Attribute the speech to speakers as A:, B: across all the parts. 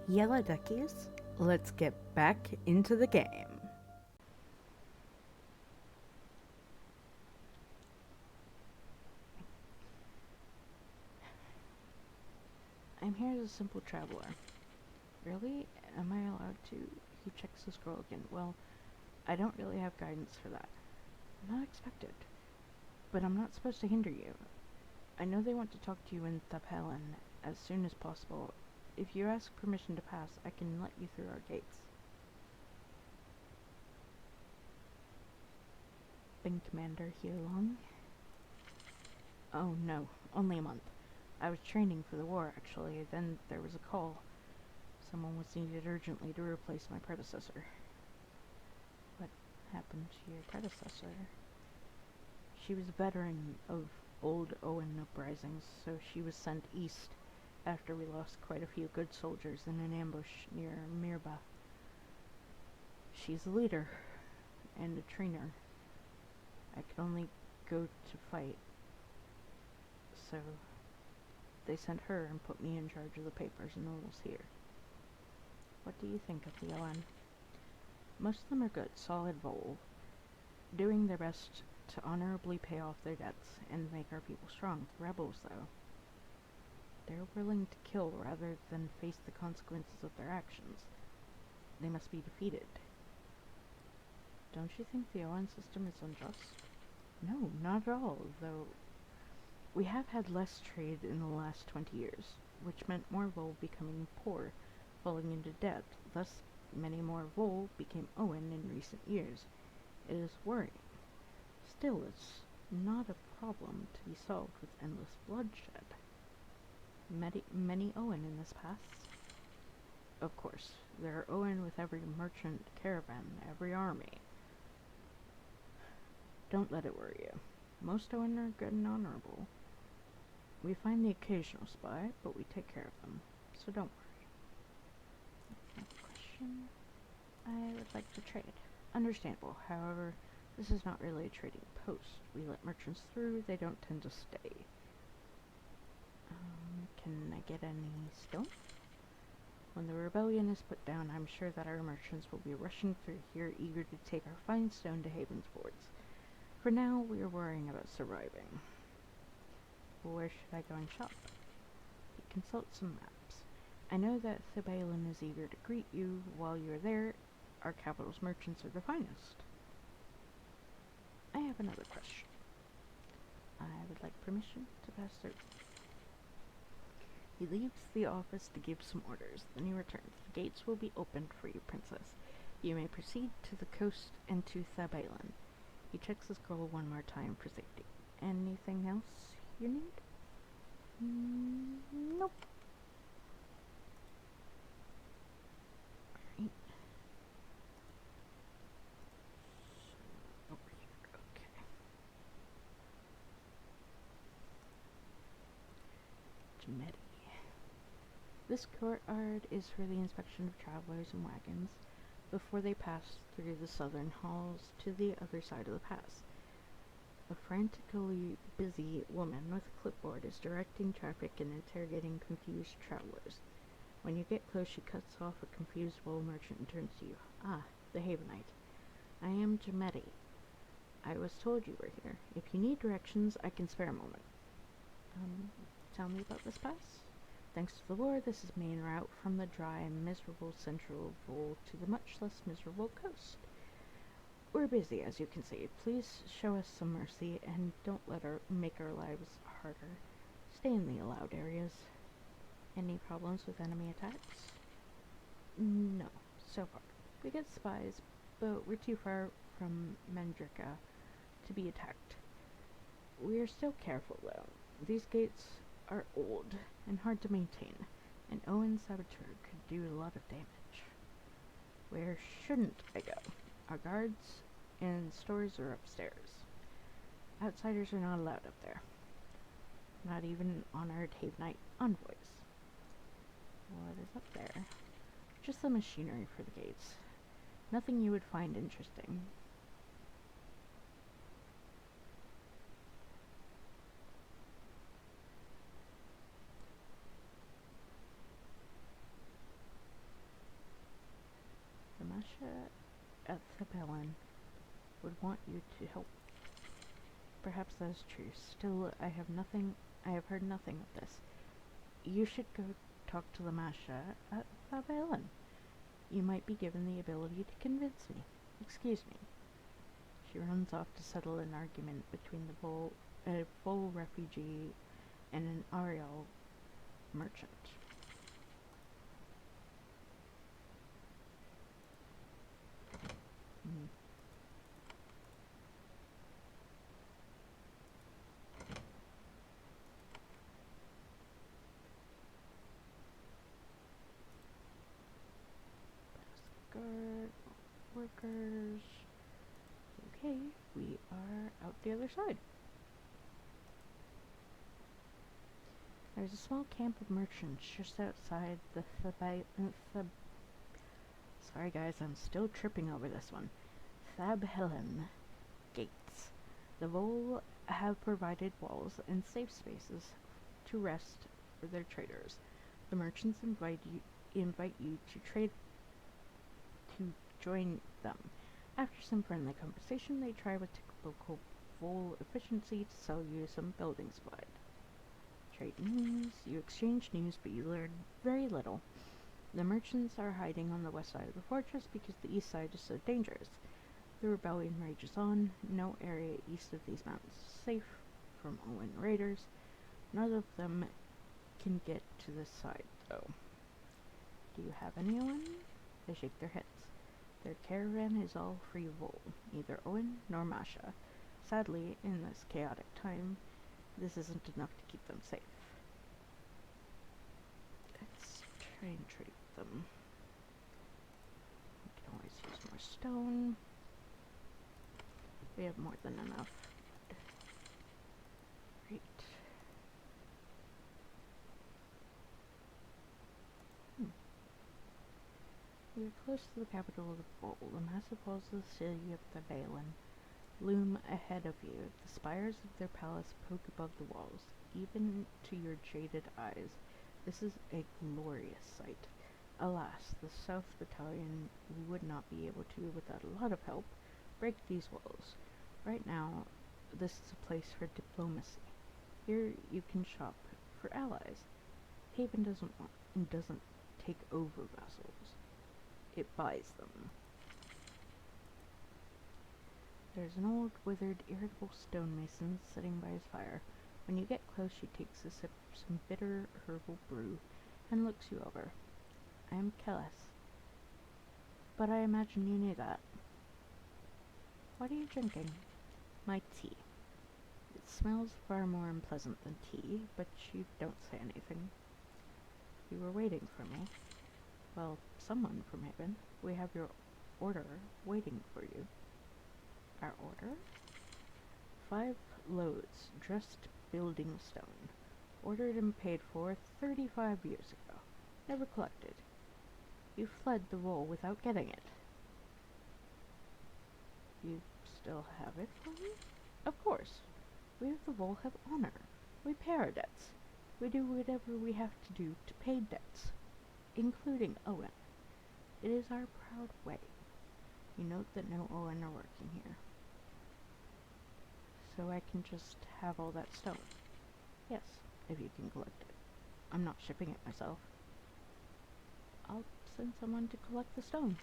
A: Yellow duckies, let's get back into the game. I'm here as a simple traveler. Really? Am I allowed to? He checks the scroll again. Well, I don't really have guidance for that. Not expected. But I'm not supposed to hinder you. I know they want to talk to you in Thebhlen as soon as possible. If you ask permission to pass, I can let you through our gates. Been Commander here long? Oh no, only a month. I was training for the war, actually. Then there was a call. Someone was needed urgently to replace my predecessor. What happened to your predecessor? She was a veteran of old Owen uprisings, so she was sent east after we lost quite a few good soldiers in an ambush near Mirba. She's a leader and a trainer. I could only go to fight, so they sent her and put me in charge of the papers and rules here. What do you think of the Owen? Most of them are good, solid Vol, doing their best to honorably pay off their debts and make our people strong. The rebels, though, they're willing to kill rather than face the consequences of their actions. They must be defeated. Don't you think the Owen system is unjust? No, not at all, though we have had less trade in the last 20 years, which meant more Vol becoming poor, falling into debt. Thus, many more Vol became Owen in recent years. It is worrying. Still, it's not a problem to be solved with endless bloodshed. Many Owen in this pass. Of course, there are Owen with every merchant caravan, every army. Don't let it worry you. Most Owen are good and honorable. We find the occasional spy, but we take care of them, so don't worry. Next question. I would like to trade. Understandable, however, this is not really a trading post. We let merchants through, they don't tend to stay. Can I get any stone? When the rebellion is put down, I'm sure that our merchants will be rushing through here, eager to take our fine stone to Haven's ports. For now, we are worrying about surviving. Where should I go and shop? Consult some maps. I know that Thebhlen is eager to greet you while you are there. Our capital's merchants are the finest. I have another question. I would like permission to pass through. He leaves the office to give some orders. Then he returns. The gates will be opened for you, princess. You may proceed to the coast and to Thebhlen. He checks the scroll one more time for safety. Anything else you need? Nope. Right. Over here, okay. Genetic. This courtyard is for the inspection of travelers and wagons before they pass through the southern halls to the other side of the pass. A frantically busy woman with a clipboard is directing traffic and interrogating confused travelers. When you get close, she cuts off a confused Vol merchant and turns to you. Ah, the Havenite. I am Jameti. I was told you were here. If you need directions, I can spare a moment. Tell me about this pass? Thanks to the war, this is main route from the dry and miserable central Vol to the much less miserable coast. We're busy, as you can see. Please show us some mercy and don't let her make our lives harder. Stay in the allowed areas. Any problems with enemy attacks? No, so far. We get spies, but we're too far from Mendrika to be attacked. We are still careful, though. These gates are old and hard to maintain. An Owen saboteur could do a lot of damage. Where shouldn't I go? Our guards and stores are upstairs. Outsiders are not allowed up there. Not even honored Havenite envoys. What is up there? Just the machinery for the gates. Nothing you would find interesting. Masha at Thebhlen would want you to help. Perhaps that is true. Still, I have heard nothing of this. You should go talk to the Masha at Thebhlen. You might be given the ability to convince me. Excuse me. She runs off to settle an argument between a full refugee and an Ariel merchant. Mm. Guard workers. Okay, we are out the other side. There's a small camp of merchants just outside the sorry guys, I'm still tripping over this one. Thebhlen gates. The Vol have provided walls and safe spaces to rest for their traders. The merchants invite you to join them. After some friendly conversation, they try with typical Vol efficiency to sell you some building supplies. Trade news. You exchange news, but you learn very little. The merchants are hiding on the west side of the fortress because the east side is so dangerous. The rebellion rages on. No area east of these mountains is safe from Owen raiders. None of them can get to this side, though. Do you have any Owen? They shake their heads. Their caravan is all free Vol, neither Owen nor Masha. Sadly, in this chaotic time, this isn't enough to keep them safe. Let's try and trade them. We can always use more stone. We have more than enough. Great. We are close to the capital of the Vol. The massive walls of the city of Thebhlen loom ahead of you. The spires of their palace poke above the walls. Even to your jaded eyes, this is a glorious sight. Alas, the South Battalion would not be able to, without a lot of help, break these walls. Right now, this is a place for diplomacy. Here you can shop for allies. Haven doesn't take over vassals. It buys them. There's an old, withered, irritable stonemason sitting by his fire. When you get close, she takes a sip of some bitter herbal brew and looks you over. I am Kellis. But I imagine you knew that. What are you drinking? My tea. It smells far more unpleasant than tea, but you don't say anything. You were waiting for me. Well, someone from Haven. We have your order waiting for you. Our order? 5 loads, dressed building stone. Ordered and paid for 35 years ago. Never collected. You fled the Vol without getting it. You still have it for me? Of course. We of the Vol have honor. We pay our debts. We do whatever we have to do to pay debts, including Owen. It is our proud way. You note that no Owen are working here. So I can just have all that stone. Yes, if you can collect it. I'm not shipping it myself. I'll send someone to collect the stone.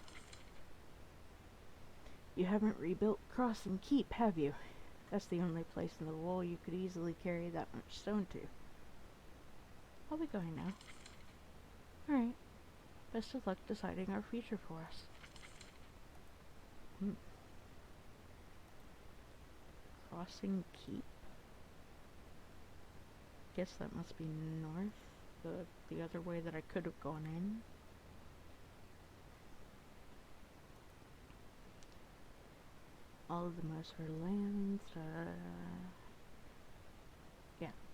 A: You haven't rebuilt Cross and Keep, have you? That's the only place in the Vol you could easily carry that much stone to. I'll be going now. Alright. Best of luck deciding our future for us. Crossing Keep? Guess that must be north, the other way that I could have gone in. All of the most fertile lands,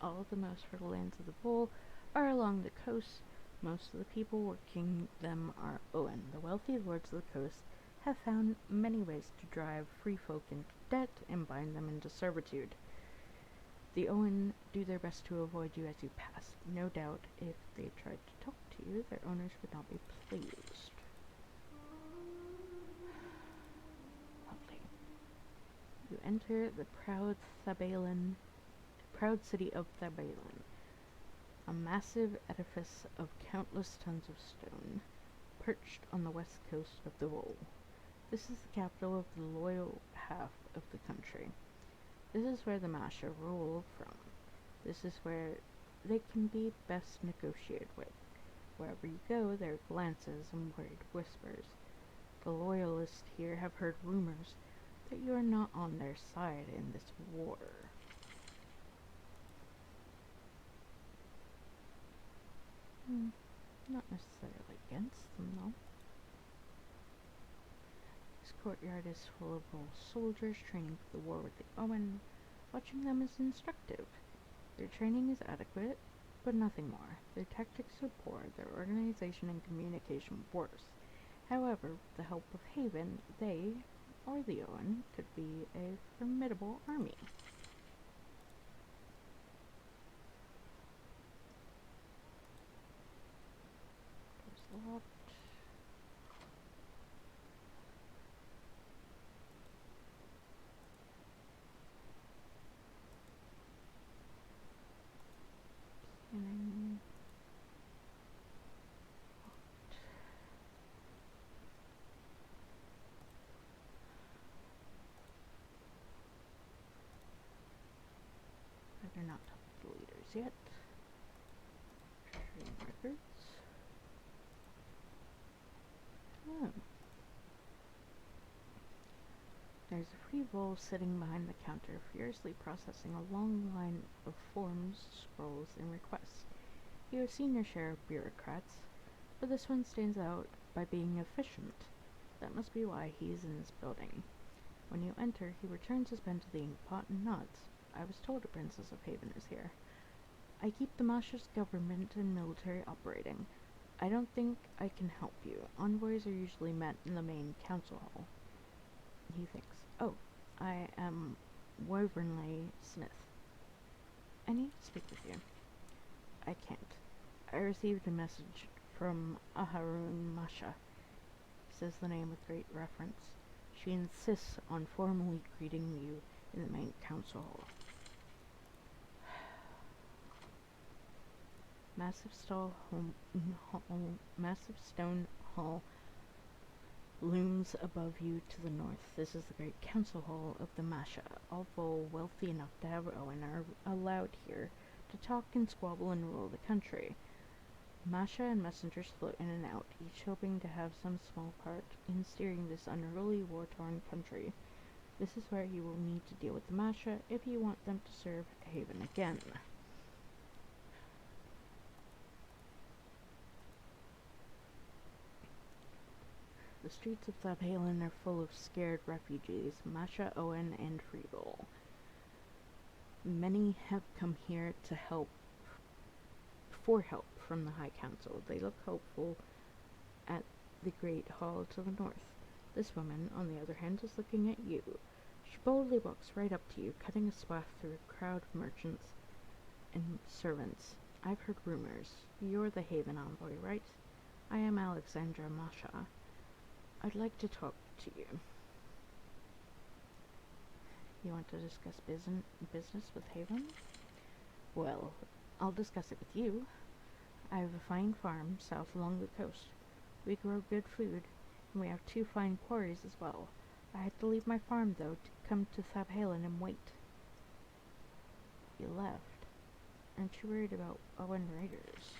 A: all of the most fertile lands of the Vol are along the coast. Most of the people working them are Owen. The wealthy lords of the coast have found many ways to drive free folk into debt and bind them into servitude. The Owen do their best to avoid you as you pass. No doubt, if they tried to talk to you, their owners would not be pleased. You enter the proud city of Thebhlen, a massive edifice of countless tons of stone, perched on the west coast of the Wool. This is the capital of the loyal half of the country. This is where the Masha rule from. This is where they can be best negotiated with. Wherever you go, there are glances and worried whispers. The loyalists here have heard rumors that you are not on their side in this war. Not necessarily against them, though. This courtyard is full of old soldiers training for the war with the Owen. Watching them is instructive. Their training is adequate, but nothing more. Their tactics are poor, their organization and communication worse. However, with the help of Haven, they, or the Owen, could be a formidable army. Doors locked. Scanning. They're not top of the leaders yet. Treasury records. Oh. There's a free vole sitting behind the counter, furiously processing a long line of forms, scrolls, and requests. He has seen your share of bureaucrats, but this one stands out by being efficient. That must be why he's in this building. When you enter, he returns his pen to the inkpot and nods. I was told a princess of Haven is here. I keep the Masha's government and military operating. I don't think I can help you. Envoys are usually met in the main council hall. He thinks, oh, I am Wyvernley Smith. I need to speak with you. I can't. I received a message from Aharun Masha. Says the name with great reference. She insists on formally greeting you in the main council hall. Massive stone hall looms above you to the north. This is the great council hall of the Masha. All Vol wealthy enough to have Owen are allowed here to talk and squabble and rule the country. Masha and messengers float in and out, each hoping to have some small part in steering this unruly, war-torn country. This is where you will need to deal with the Masha if you want them to serve Haven again. The streets of Thebhlen are full of scared refugees, Masha, Owen, and Freeville. Many have come here to help from the High Council. They look hopeful at the Great Hall to the north. This woman, on the other hand, is looking at you. She boldly walks right up to you, cutting a swath through a crowd of merchants and servants. I've heard rumors. You're the Haven envoy, right? I am Alexandra Masha. I'd like to talk to you. You want to discuss business with Haven? Well, I'll discuss it with you. I have a fine farm south along the coast. We grow good food, and we have 2 fine quarries as well. I had to leave my farm, though, to come to Thebhlen and wait. You left. Aren't you worried about Owen raiders?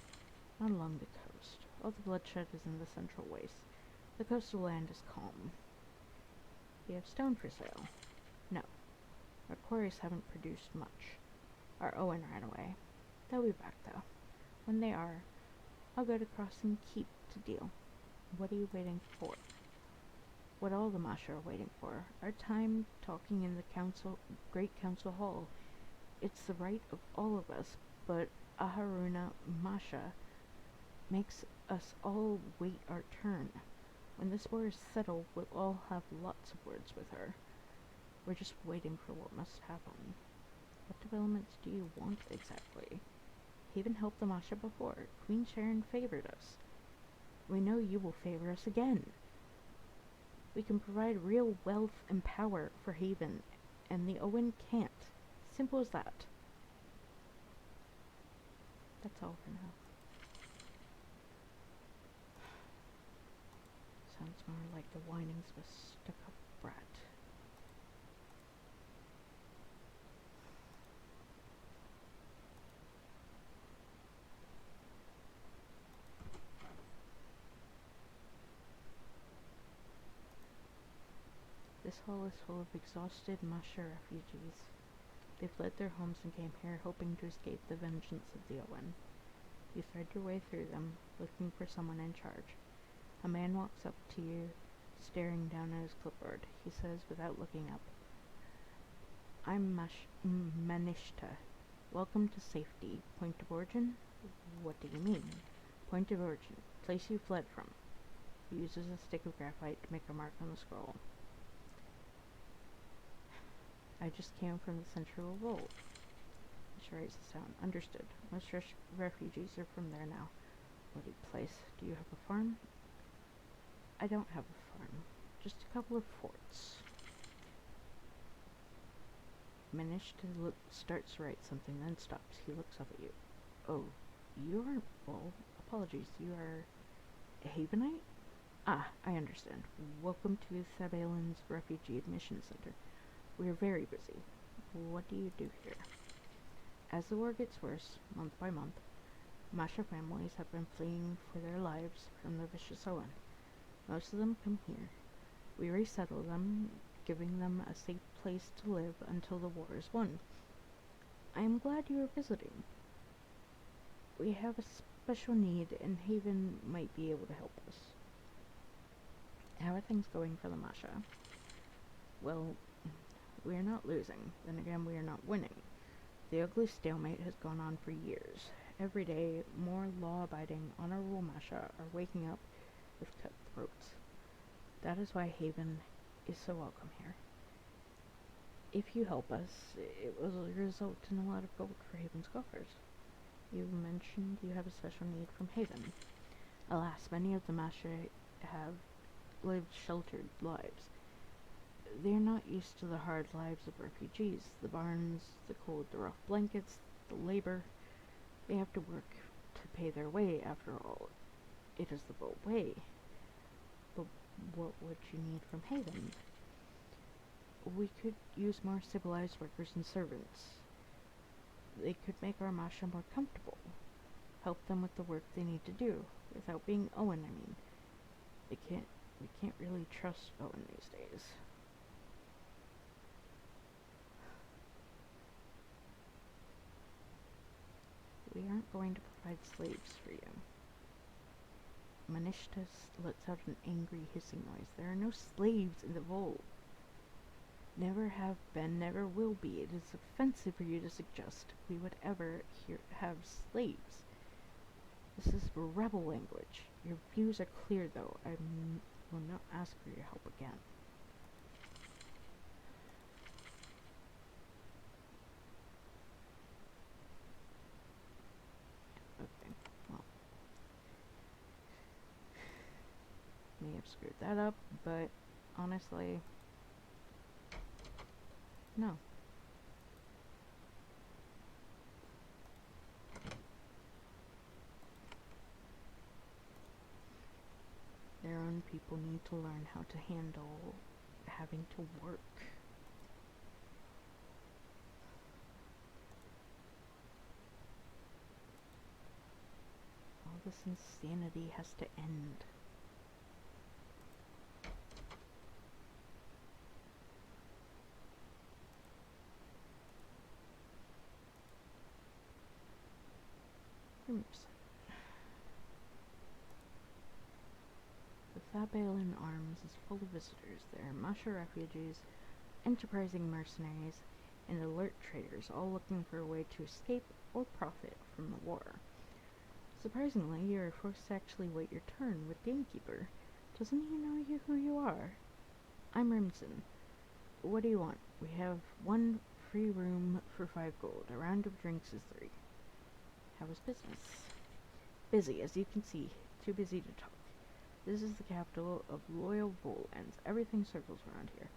A: Not along the coast. All the bloodshed is in the central waste. The coastal land is calm. You have stone for sale? No. Our quarries haven't produced much. Our Owen ran away. They'll be back, though. When they are, I'll go to Crossing Keep to deal. What are you waiting for? What all the Masha are waiting for. Our time talking in the Great Council Hall. It's the right of all of us, but Aharuna Masha makes us all wait our turn. When this war is settled, we'll all have lots of words with her. We're just waiting for what must happen. What developments do you want exactly? Haven helped the Masha before. Queen Sharon favored us. We know you will favor us again. We can provide real wealth and power for Haven and the Owen can't. Simple as that. That's all for now. Sounds more like the whinings of a stuck-up brat. This hall is full of exhausted Masha refugees. They fled their homes and came here hoping to escape the vengeance of the Owen. You thread your way through them, looking for someone in charge. A man walks up to you, staring down at his clipboard. He says without looking up, I'm Manishta. Welcome to safety. Point of origin? What do you mean? Point of origin. Place you fled from. He uses a stick of graphite to make a mark on the scroll. I just came from the Central Revolt. She writes this down. Understood. Most refugees are from there now. Bloody place. Do you have a farm? I don't have a farm. Just a couple of forts. Managed to starts to write something, then stops. He looks up at you. Oh, you aren't Bull. Apologies, you are a Havenite? Ah, I understand. Welcome to Thebhlen's Refugee Admission Center. We are very busy. What do you do here? As the war gets worse, month by month, Masha families have been fleeing for their lives from the vicious Owen. Most of them come here. We resettle them, giving them a safe place to live until the war is won. I am glad you are visiting. We have a special need, and Haven might be able to help us. How are things going for the Masha? Well, we are not losing. Then again, we are not winning. The ugly stalemate has gone on for years. Every day, more law-abiding, honorable Masha are waking up with cutthroats. That is why Haven is so welcome here. If you help us, it will result in a lot of gold for Haven's coffers. You mentioned you have a special need from Haven. Alas, many of the Masha have lived sheltered lives. They are not used to the hard lives of refugees. The barns, the cold, the rough blankets, the labor. They have to work to pay their way, after all. It is the boat way. But what would you need from Haven? We could use more civilized workers and servants. They could make our Masha more comfortable. Help them with the work they need to do, without being Owen, I mean. We can't really trust Owen these days. We aren't going to provide slaves for you. Manishtas lets out an angry hissing noise. There are no slaves in the vault. Never have been, never will be. It is offensive for you to suggest we would ever have slaves. This is rebel language. Your views are clear, though. I will not ask for your help again. Okay, well. May have screwed that up, but honestly, no. Their own people need to learn how to handle having to work. All this insanity has to end. Oops. The Thebhlen Arms is full of visitors. There are Masha refugees, enterprising mercenaries, and alert traders, all looking for a way to escape or profit from the war. Surprisingly, you are forced to actually wait your turn with the innkeeper. Doesn't he know who you are? I'm Rimson. What do you want? We have 1 free room for 5 gold. A round of drinks is 3. How is business? Busy, as you can see. Too busy to talk. This is the capital of loyal Volans. Everything circles around here.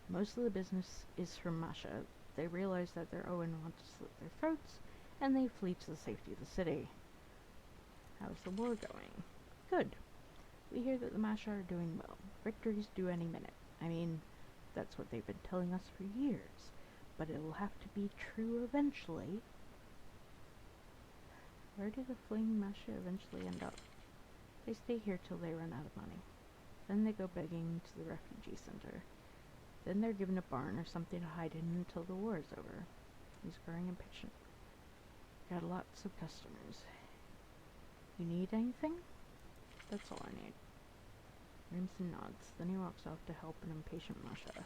A: Most of the business is from Masha. They realize that their Owen wants to slit their throats, and they flee to the safety of the city. How's the war going? Good. We hear that the Masha are doing well. Victory's due any minute. I mean, that's what they've been telling us for years. But it'll have to be true eventually. Where do the fleeing Masha eventually end up? They stay here till they run out of money. Then they go begging to the refugee center. Then they're given a barn or something to hide in until the war is over. He's growing impatient. Got lots of customers. You need anything? That's all I need. Rimson nods. Then he walks off to help an impatient Masha.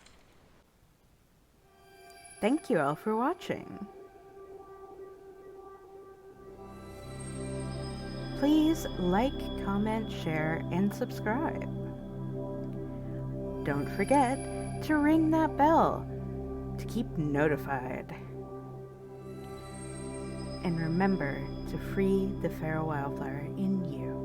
B: Thank you all for watching. Please like, comment, share, and subscribe. Don't forget to ring that bell to keep notified. And remember to free the feral wildflower in you.